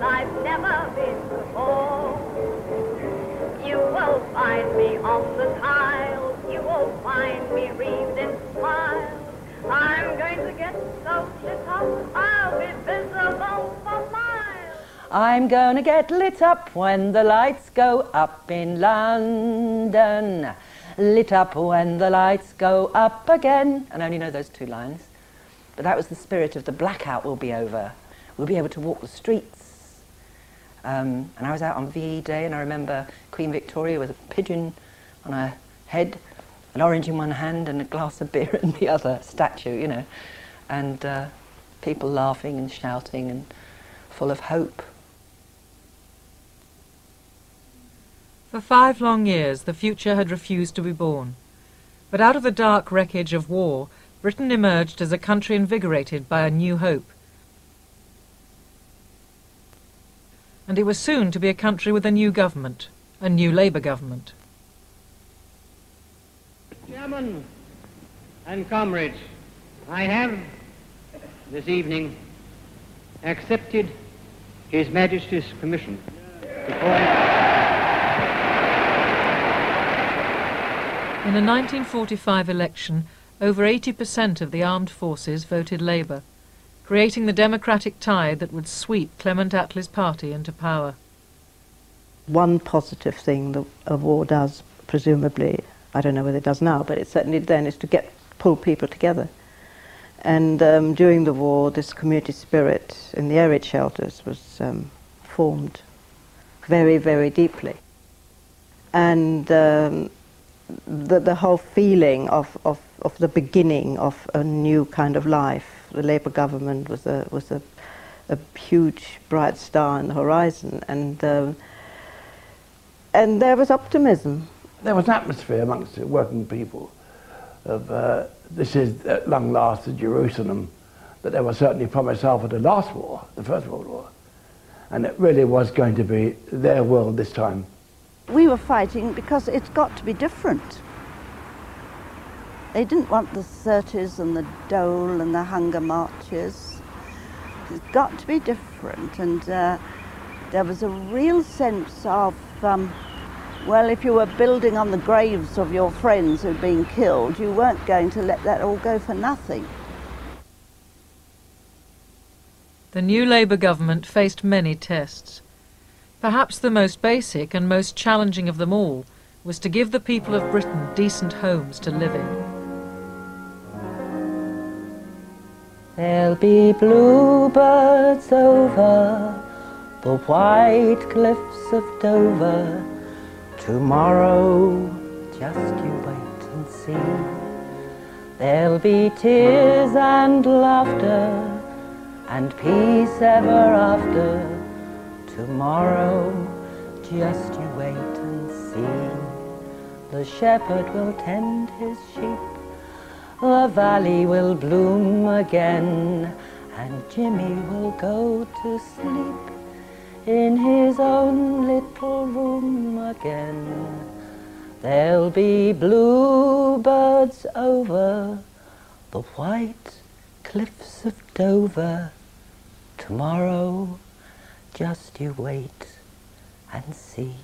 I've never been before. You will find me on the tiles, you will find me wreathed in smiles. I'm going to get so lit up, I'll be visible for miles. I'm going to get lit up when the lights go up in London. Lit up when the lights go up again. And I only know those two lines. But that was the spirit of the blackout will be over. We'll be able to walk the streets. And I was out on VE Day, and I remember Queen Victoria with a pigeon on her head, an orange in one hand and a glass of beer in the other, statue, you know, and people laughing and shouting and full of hope. For 5 long years, the future had refused to be born. But out of the dark wreckage of war, Britain emerged as a country invigorated by a new hope. And it was soon to be a country with a new government, a new Labour government. Chairman and comrades, I have this evening accepted His Majesty's commission to call. In the 1945 election, over 80% of the armed forces voted Labour, creating the democratic tide that would sweep Clement Attlee's party into power. One positive thing that a war does, presumably, I don't know whether it does now, but it certainly then, is to pull people together. And during the war, this community spirit in the air raid shelters was formed very, very deeply. And the whole feeling of the beginning of a new kind of life. The Labour government was a huge bright star on the horizon, and there was optimism. There was an atmosphere amongst the working people of this is at long last the Jerusalem that they were certainly promised after the last war, the First World War, and it really was going to be their world this time. We were fighting because it's got to be different. They didn't want the 30s and the dole and the hunger marches. It's got to be different, and there was a real sense of, well, if you were building on the graves of your friends who'd been killed, you weren't going to let that all go for nothing. The new Labour government faced many tests. Perhaps the most basic and most challenging of them all was to give the people of Britain decent homes to live in. There'll be bluebirds over the white cliffs of Dover. Tomorrow, just you wait and see. There'll be tears and laughter and peace ever after. Tomorrow, just you wait and see. The shepherd will tend his sheep, the valley will bloom again, and Jimmy will go to sleep in his own little room again. There'll be bluebirds over the white cliffs of Dover. Tomorrow, just you wait and see.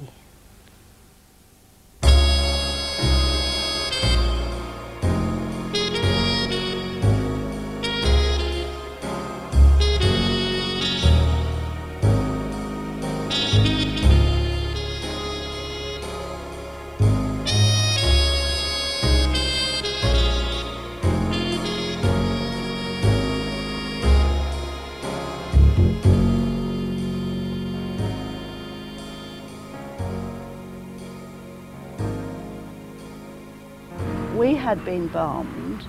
We had been bombed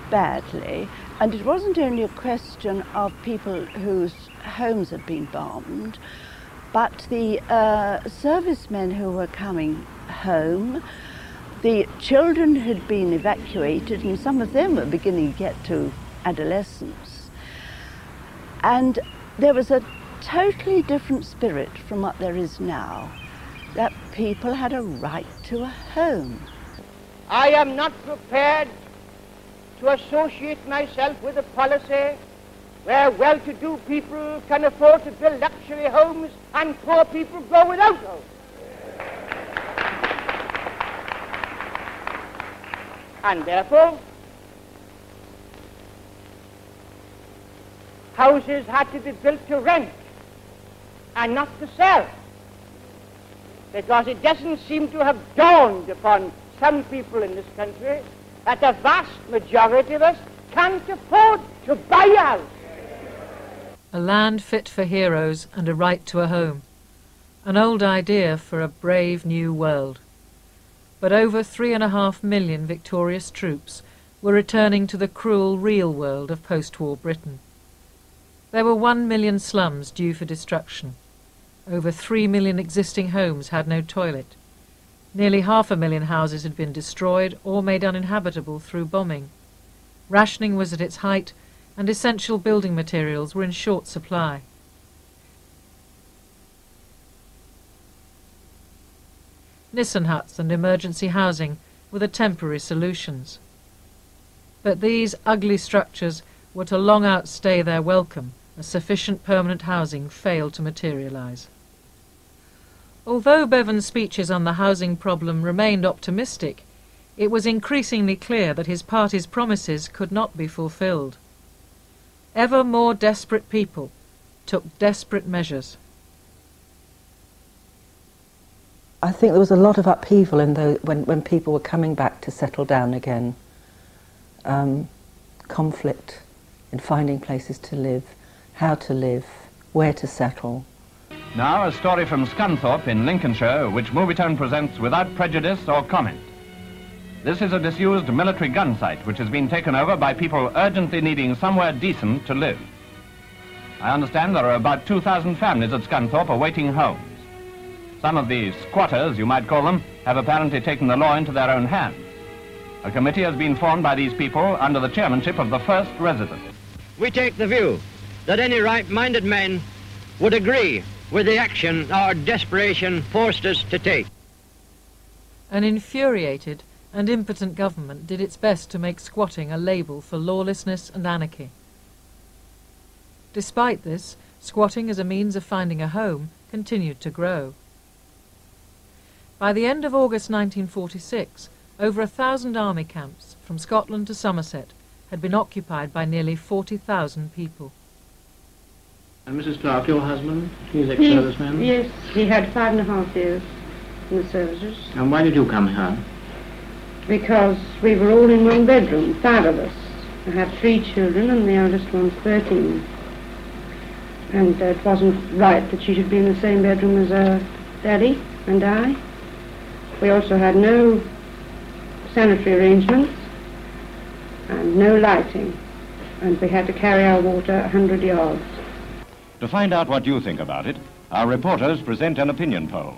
badly, and it wasn't only a question of people whose homes had been bombed, but the servicemen who were coming home, the children had been evacuated, and some of them were beginning to get to adolescence. And there was a totally different spirit from what there is now, that people had a right to a home. I am not prepared to associate myself with a policy where well-to-do people can afford to build luxury homes and poor people go without homes. And therefore, houses had to be built to rent and not to sell, because it doesn't seem to have dawned upon some people in this country that the vast majority of us can't afford to buy a house. A land fit for heroes and a right to a home. An old idea for a brave new world. But over 3.5 million victorious troops were returning to the cruel real world of post-war Britain. There were 1 million slums due for destruction. Over 3 million existing homes had no toilet. Nearly 500,000 houses had been destroyed or made uninhabitable through bombing. Rationing was at its height, and essential building materials were in short supply. Nissen huts and emergency housing were the temporary solutions. But these ugly structures were to long outstay their welcome as sufficient permanent housing failed to materialise. Although Bevan's speeches on the housing problem remained optimistic, it was increasingly clear that his party's promises could not be fulfilled. Ever more desperate people took desperate measures. I think there was a lot of upheaval in when people were coming back to settle down again. Conflict in finding places to live, how to live, where to settle. Now a story from Scunthorpe in Lincolnshire, which Movietone presents without prejudice or comment. This is a disused military gun site which has been taken over by people urgently needing somewhere decent to live. I understand there are about 2,000 families at Scunthorpe awaiting homes. Some of these squatters, you might call them, have apparently taken the law into their own hands. A committee has been formed by these people under the chairmanship of the first resident. We take the view that any right-minded men would agree with the action our desperation forced us to take. An infuriated and impotent government did its best to make squatting a label for lawlessness and anarchy. Despite this, squatting as a means of finding a home continued to grow. By the end of August 1946, over 1,000 army camps, from Scotland to Somerset, had been occupied by nearly 40,000 people. And Mrs. Clark, your husband, he's ex-serviceman? Yes, he had 5.5 years in the services. And why did you come here? Because we were all in one bedroom, 5 of us. I have 3 children and the eldest one's 13. And it wasn't right that she should be in the same bedroom as her daddy and I. We also had no sanitary arrangements and no lighting, and we had to carry our water 100 yards. To find out what you think about it, our reporters present an opinion poll.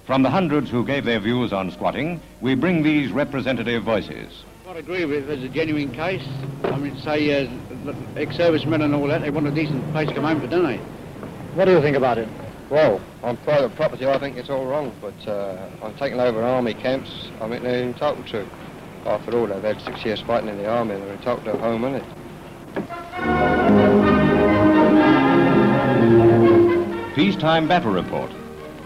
From the hundreds who gave their views on squatting, we bring these representative voices. I agree with it as a genuine case. I mean, say, ex-servicemen and all that, they want a decent place to come home to, don't they? What do you think about it? Well, on private property, I think it's all wrong, but on taking over army camps, I think they're entitled to. After all, they've had 6 years fighting in the army, they're entitled to a home, isn't it? Peacetime battle report.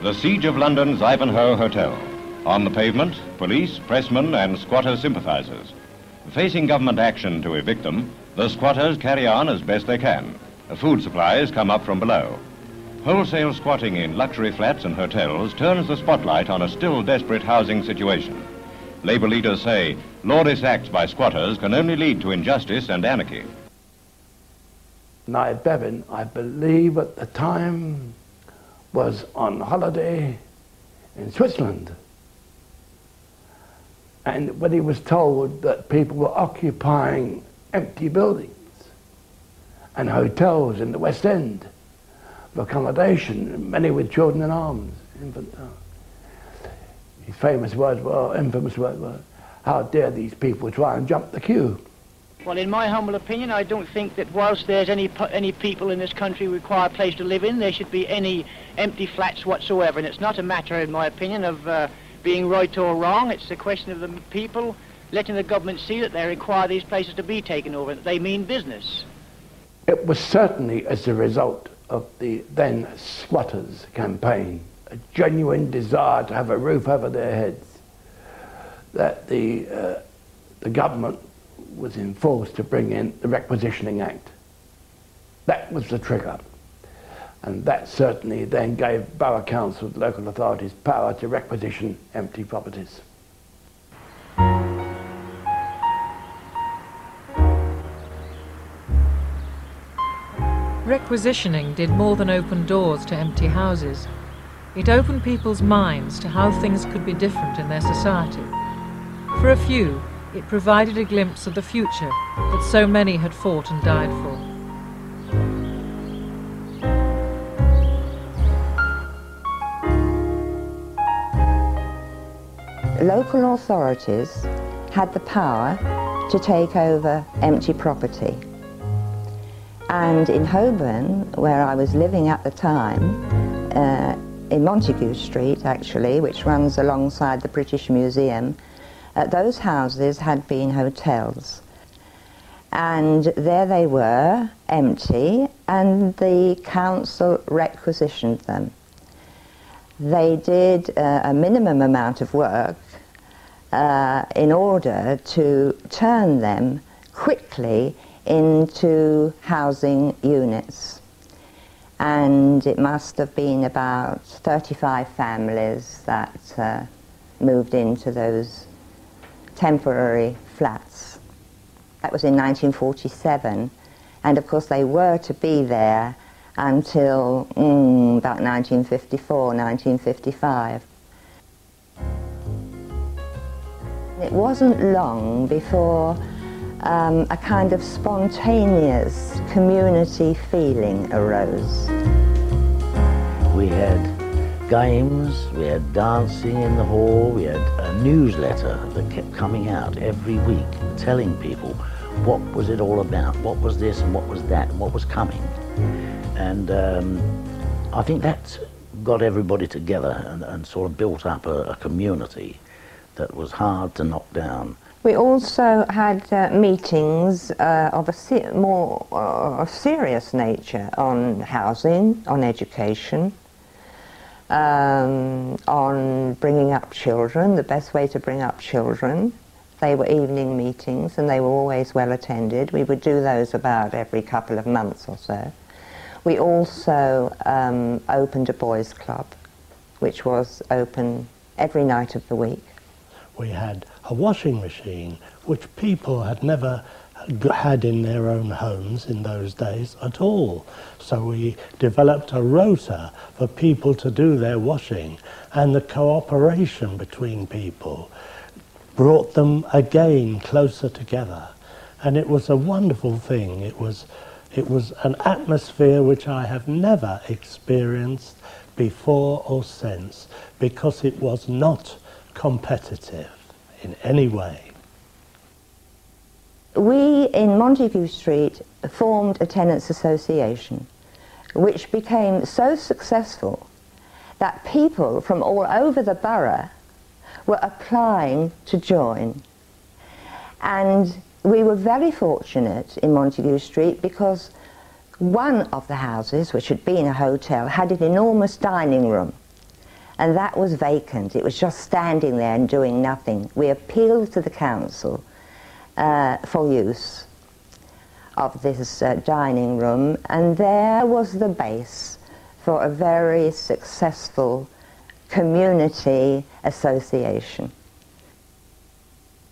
The siege of London's Ivanhoe Hotel. On the pavement, police, pressmen and squatter sympathisers. Facing government action to evict them, the squatters carry on as best they can. The food supplies come up from below. Wholesale squatting in luxury flats and hotels turns the spotlight on a still desperate housing situation. Labour leaders say lawless acts by squatters can only lead to injustice and anarchy. Knight Bevan, I believe at the time, was on holiday in Switzerland. And when he was told that people were occupying empty buildings and hotels in the West End for accommodation, many with children in arms, his famous words were, infamous words were, how dare these people try and jump the queue? Well, in my humble opinion, I don't think that whilst there's any people in this country who require a place to live in, there should be any empty flats whatsoever. And it's not a matter, in my opinion, of being right or wrong. It's a question of the people letting the government see that they require these places to be taken over, that they mean business. It was certainly as a result of the then squatters' campaign, a genuine desire to have a roof over their heads, that the government was enforced to bring in the Requisitioning Act. That was the trigger. And that certainly then gave borough councils, local authorities, power to requisition empty properties. Requisitioning did more than open doors to empty houses. It opened people's minds to how things could be different in their society. For a few, it provided a glimpse of the future that so many had fought and died for. Local authorities had the power to take over empty property. And in Holborn, where I was living at the time, in Montague Street actually, which runs alongside the British Museum, those houses had been hotels. And there they were, empty, and the council requisitioned them. They did a minimum amount of work in order to turn them quickly into housing units. And it must have been about 35 families that moved into those temporary flats. That was in 1947, and of course they were to be there until about 1954, 1955. It wasn't long before a kind of spontaneous community feeling arose. We had games, we had dancing in the hall, we had a newsletter that kept coming out every week telling people what was it all about, what was this and what was that and what was coming. And I think that got everybody together and sort of built up a community that was hard to knock down. We also had meetings of a more serious nature on housing, on education, on bringing up children, the best way to bring up children. They were evening meetings and they were always well attended. We would do those about every couple of months or so. We also opened a boys' club, which was open every night of the week. We had a washing machine, which people had never had in their own homes in those days at all. So we developed a rota for people to do their washing, and the cooperation between people brought them again closer together. And it was a wonderful thing. It was an atmosphere which I have never experienced before or since, because it was not competitive in any way. We in Montague Street formed a tenants association which became so successful that people from all over the borough were applying to join. And we were very fortunate in Montague Street because one of the houses, which had been a hotel, had an enormous dining room. And that was vacant. It was just standing there and doing nothing. We appealed to the council for use of this dining room, and there was the base for a very successful community association.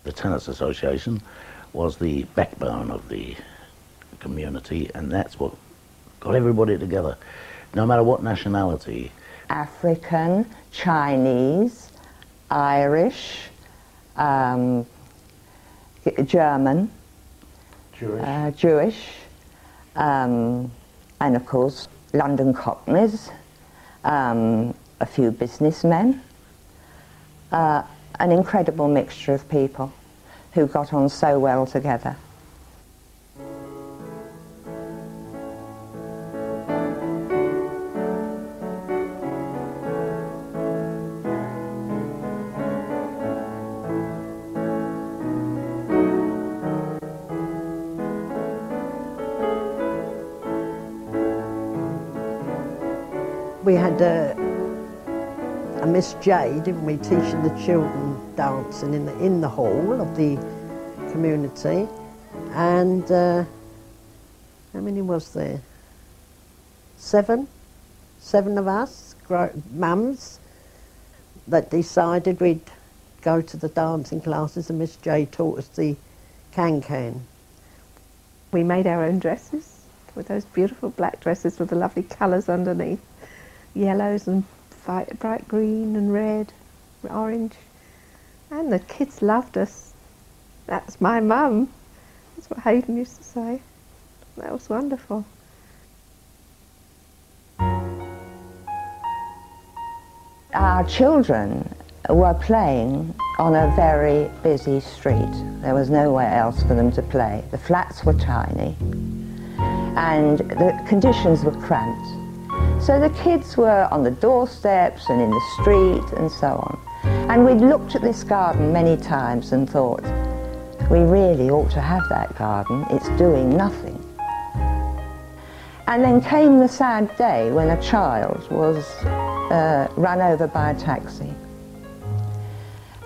The Tenants Association was the backbone of the community, and that's what got everybody together, no matter what nationality. African, Chinese, Irish, German, Jewish, and of course London Cockneys, a few businessmen, an incredible mixture of people who got on so well together. We had a Miss J, didn't we, teaching the children dancing in the hall of the community. And how many was there? 7 of us, mums, that decided we'd go to the dancing classes, and Miss J taught us the can-can. We made our own dresses, with those beautiful black dresses with the lovely colours underneath, yellows and bright green and red, orange, and the kids loved us. That's my mum. That's what Hayden used to say. That was wonderful. Our children were playing on a very busy street. There was nowhere else for them to play. The flats were tiny and the conditions were cramped. So the kids were on the doorsteps and in the street and so on. And we'd looked at this garden many times and thought, we really ought to have that garden. It's doing nothing. And then came the sad day when a child was run over by a taxi.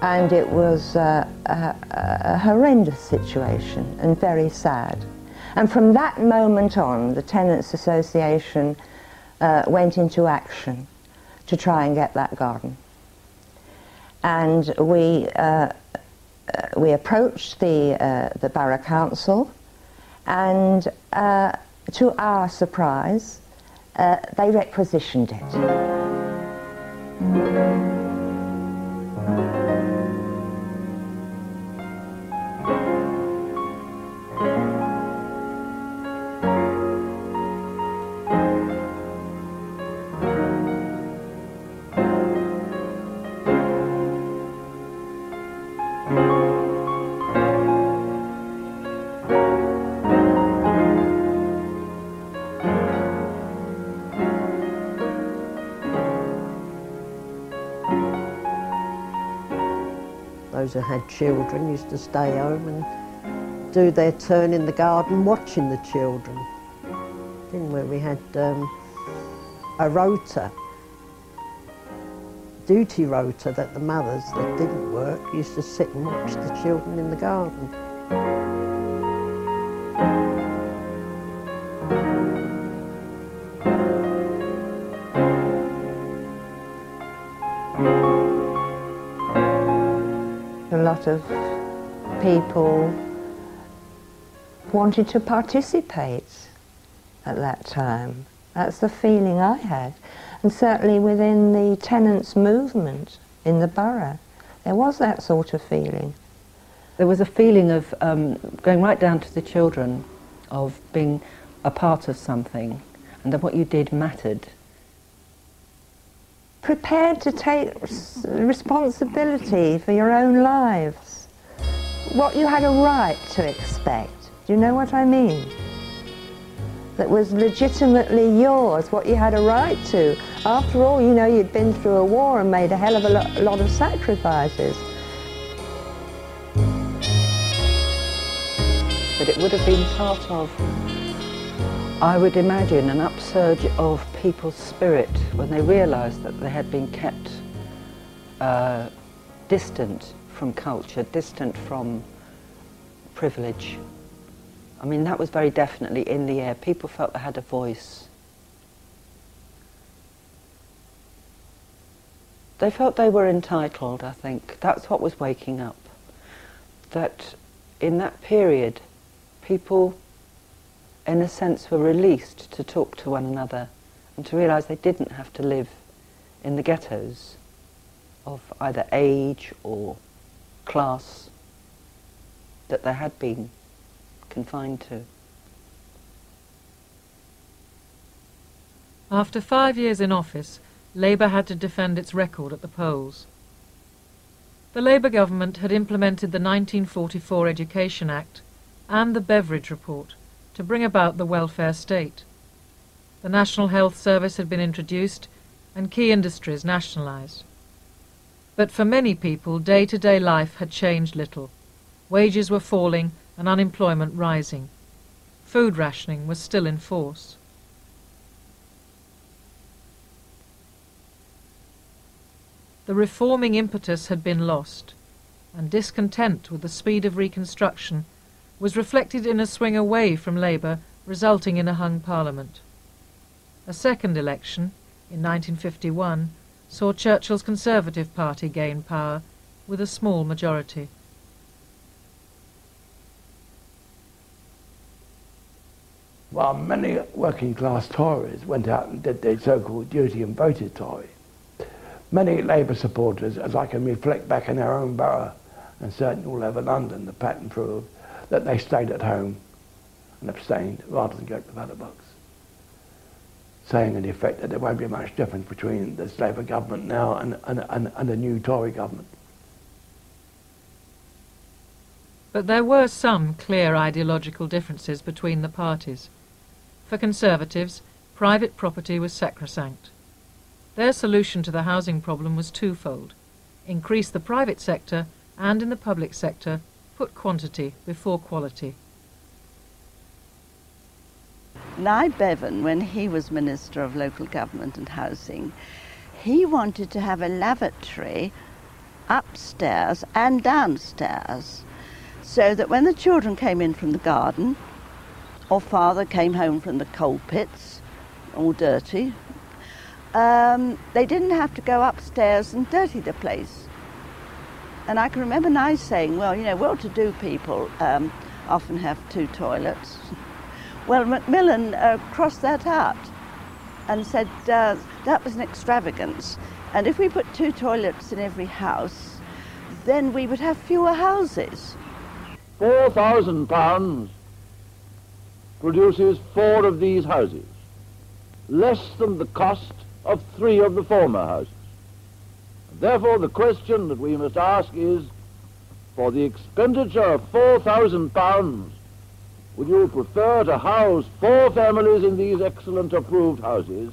And it was a horrendous situation and very sad. And from that moment on, the Tenants Association went into action to try and get that garden. And we approached the Borough Council, and to our surprise, they requisitioned it. Those who had children used to stay home and do their turn in the garden watching the children. Didn't we? We had a rota, duty rota, that the mothers that didn't work used to sit and watch the children in the garden. A lot of people wanted to participate at that time. That's the feeling I had. And certainly within the tenants' movement in the borough, there was that sort of feeling. There was a feeling of going right down to the children, of being a part of something, and that what you did mattered. Prepared to take responsibility for your own lives. What you had a right to expect. Do you know what I mean? That was legitimately yours, what you had a right to. After all, you know, you'd been through a war and made a hell of a lot of sacrifices. But it would have been part of, I would imagine, an upsurge of people's spirit when they realised that they had been kept distant from culture, distant from privilege. I mean, that was very definitely in the air. People felt they had a voice. They felt they were entitled, I think. That's what was waking up. That in that period, people, in a sense, were released to talk to one another and to realise they didn't have to live in the ghettos of either age or class that they had been confined to. After 5 years in office, Labour had to defend its record at the polls. The Labour government had implemented the 1944 Education Act and the Beveridge Report to bring about the welfare state. The National Health Service had been introduced and key industries nationalised. But for many people, day-to-day life had changed little. Wages were falling and unemployment rising. Food rationing was still in force. The reforming impetus had been lost, and discontent with the speed of reconstruction was reflected in a swing away from Labour, resulting in a hung Parliament. A second election, in 1951, saw Churchill's Conservative Party gain power with a small majority. While many working class Tories went out and did their so-called duty and voted Tory, many Labour supporters, as I can reflect back in our own borough and certainly all over London, the pattern proved that they stayed at home and abstained rather than go to the ballot box, saying in effect that there won't be much difference between this Labour government now and a new Tory government. But there were some clear ideological differences between the parties. For Conservatives, private property was sacrosanct. Their solution to the housing problem was twofold: increase the private sector and, in the public sector, put quantity before quality. Nye Bevan, when he was Minister of Local Government and Housing, he wanted to have a lavatory upstairs and downstairs, so that when the children came in from the garden, or father came home from the coal pits, all dirty, they didn't have to go upstairs and dirty the place. And I can remember Nye saying, well, you know, well-to-do people often have 2 toilets. Well, Macmillan crossed that out and said that was an extravagance. And if we put 2 toilets in every house, then we would have fewer houses. £4,000 produces 4 of these houses, less than the cost of 3 of the former houses. Therefore, the question that we must ask is, for the expenditure of £4,000, would you prefer to house 4 families in these excellent approved houses,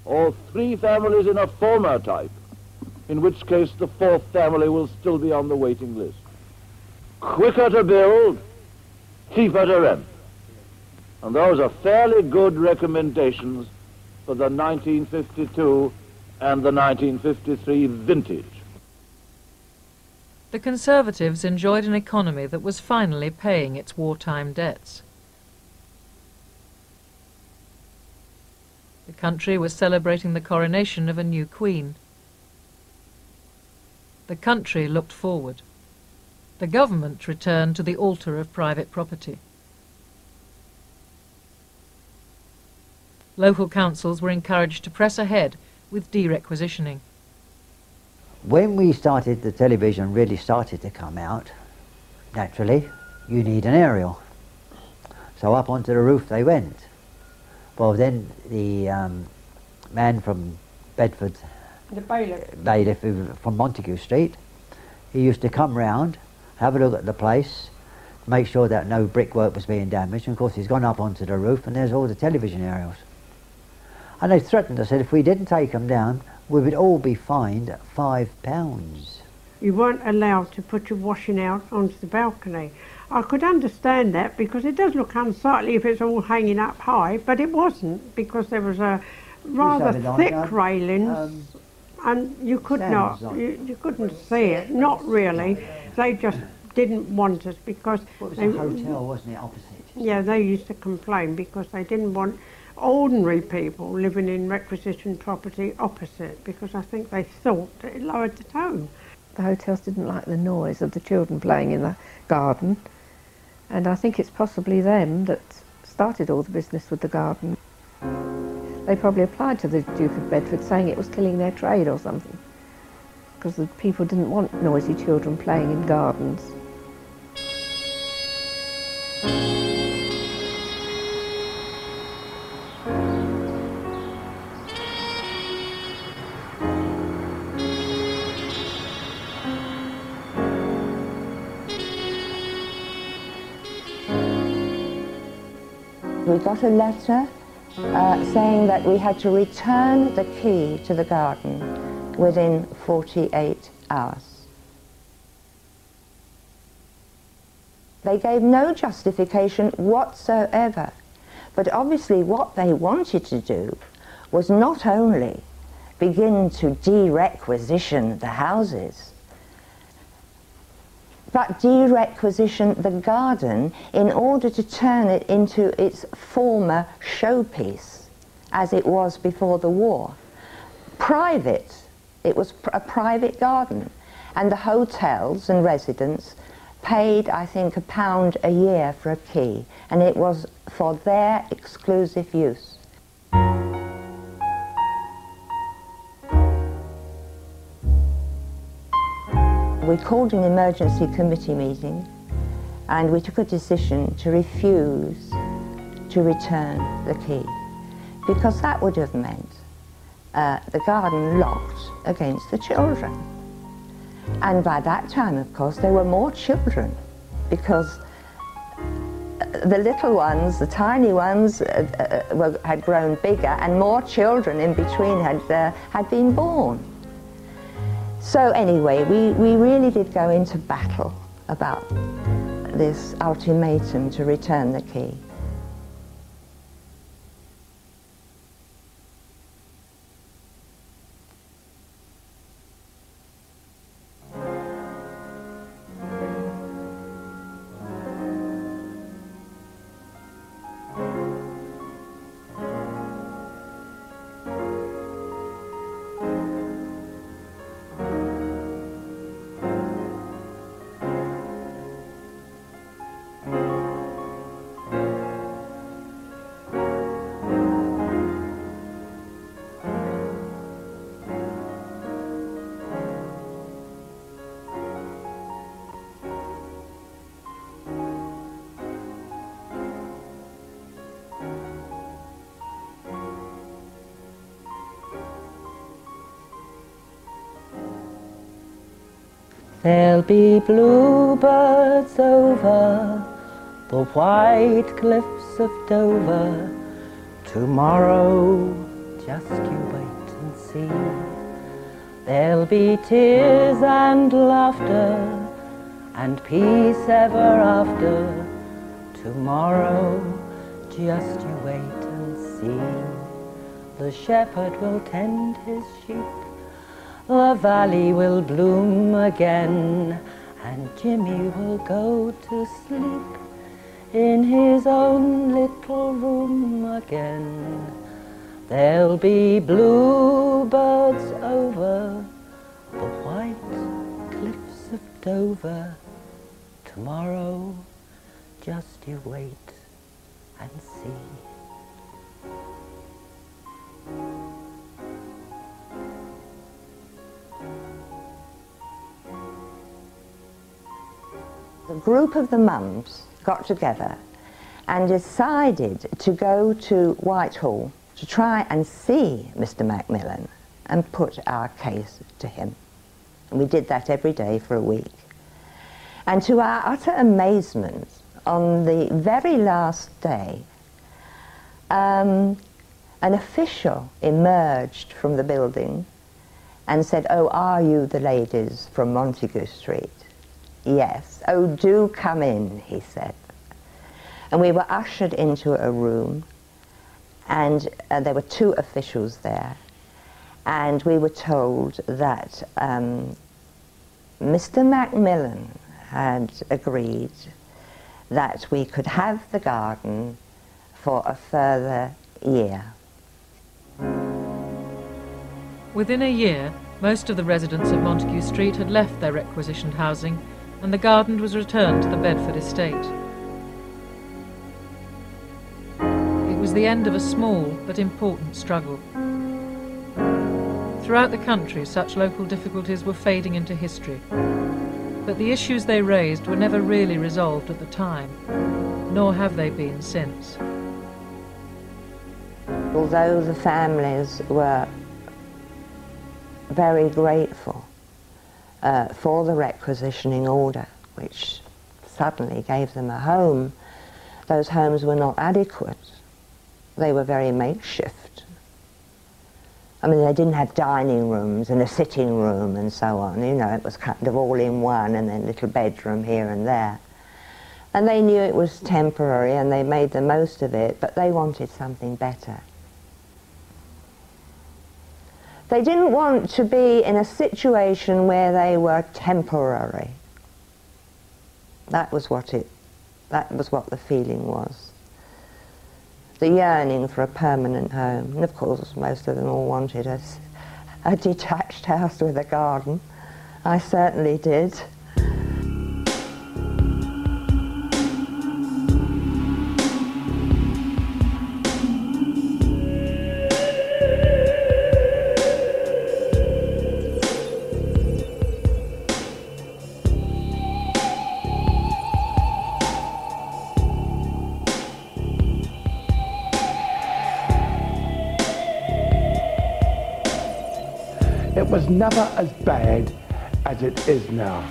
or 3 families in a former type, in which case the 4th family will still be on the waiting list? Quicker to build, cheaper to rent. And those are fairly good recommendations for the 1952 and the 1953 vintage. The Conservatives enjoyed an economy that was finally paying its wartime debts. The country was celebrating the coronation of a new queen. The country looked forward. The government returned to the altar of private property. Local councils were encouraged to press ahead with de-requisitioning. When we started, the television really started to come out, naturally, you need an aerial. So up onto the roof they went. Well, then the man from Bedford, The bailiff. bailiff from Montague Street, he used to come round, have a look at the place, make sure that no brickwork was being damaged, and of course he's gone up onto the roof and there's all the television aerials. And they threatened us that if we didn't take them down, we would all be fined £5. You weren't allowed to put your washing out onto the balcony. I could understand that because it does look unsightly if it's all hanging up high, but it wasn't, because there was a rather thick railings and you could not, you couldn't see it. Not really. They just didn't want us because... Well, it was a hotel, wasn't it, opposite? Yeah, they used to complain because they didn't want ordinary people living in requisitioned property opposite, because I think they thought that it lowered the tone. The hotels didn't like the noise of the children playing in the garden, and I think it's possibly them that started all the business with the garden. They probably applied to the Duke of Bedford saying it was killing their trade or something, because the people didn't want noisy children playing in gardens. We got a letter saying that we had to return the key to the garden within 48 hours. They gave no justification whatsoever, but obviously what they wanted to do was not only begin to de-requisition the houses, but de-requisition the garden in order to turn it into its former showpiece, as it was before the war. Private. It was a private garden, and the hotels and residents paid, I think, £1 a year for a key, and it was for their exclusive use. We called an emergency committee meeting, and we took a decision to refuse to return the key, because that would have meant the garden locked against the children. And by that time, of course, there were more children, because the little ones, the tiny ones, had grown bigger, and more children in between had been born. So anyway, we really did go into battle about this ultimatum to return the key. There'll be bluebirds over the white cliffs of Dover. Tomorrow, just you wait and see. There'll be tears and laughter and peace ever after. Tomorrow, just you wait and see. The shepherd will tend his sheep. The valley will bloom again, and Jimmy will go to sleep in his own little room again. There'll be bluebirds over the white cliffs of Dover. Tomorrow, just you wait and see. The group of the mums got together and decided to go to Whitehall to try and see Mr. Macmillan and put our case to him. And we did that every day for a week. And to our utter amazement, on the very last day, an official emerged from the building and said, "Oh, are you the ladies from Montague Street?" "Yes." "Oh, do come in," he said. And we were ushered into a room, and there were two officials there, and we were told that Mr. Macmillan had agreed that we could have the garden for a further year. Within a year, most of the residents of Montague Street had left their requisitioned housing, and the garden was returned to the Bedford estate. It was the end of a small but important struggle. Throughout the country, such local difficulties were fading into history, but the issues they raised were never really resolved at the time, nor have they been since. Although the families were very grateful for the requisitioning order, which suddenly gave them a home, those homes were not adequate. They were very makeshift. I mean, they didn't have dining rooms and a sitting room and so on, you know, it was kind of all in one, and then a little bedroom here and there. And they knew it was temporary and they made the most of it, but they wanted something better. They didn't want to be in a situation where they were temporary. That was what the feeling was. The yearning for a permanent home. And of course, most of them all wanted a detached house with a garden. I certainly did. It was never as bad as it is now.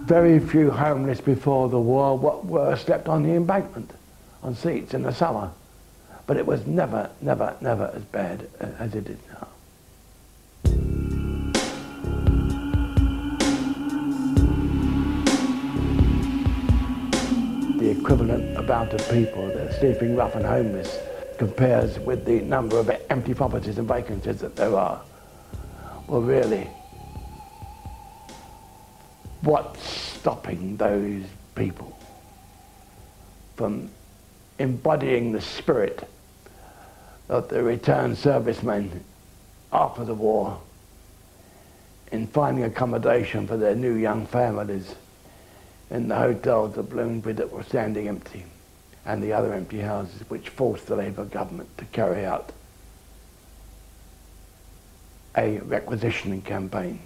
Very few homeless before the war were slept on the embankment, on seats in the summer. But it was never, never, never as bad as it is now. The equivalent amount of people that are sleeping rough and homeless compares with the number of empty properties and vacancies that there are. Well, really, what's stopping those people from embodying the spirit of the returned servicemen after the war in finding accommodation for their new young families in the hotels of Bloomsbury that were standing empty, and the other empty houses which forced the Labour government to carry out a requisitioning campaign.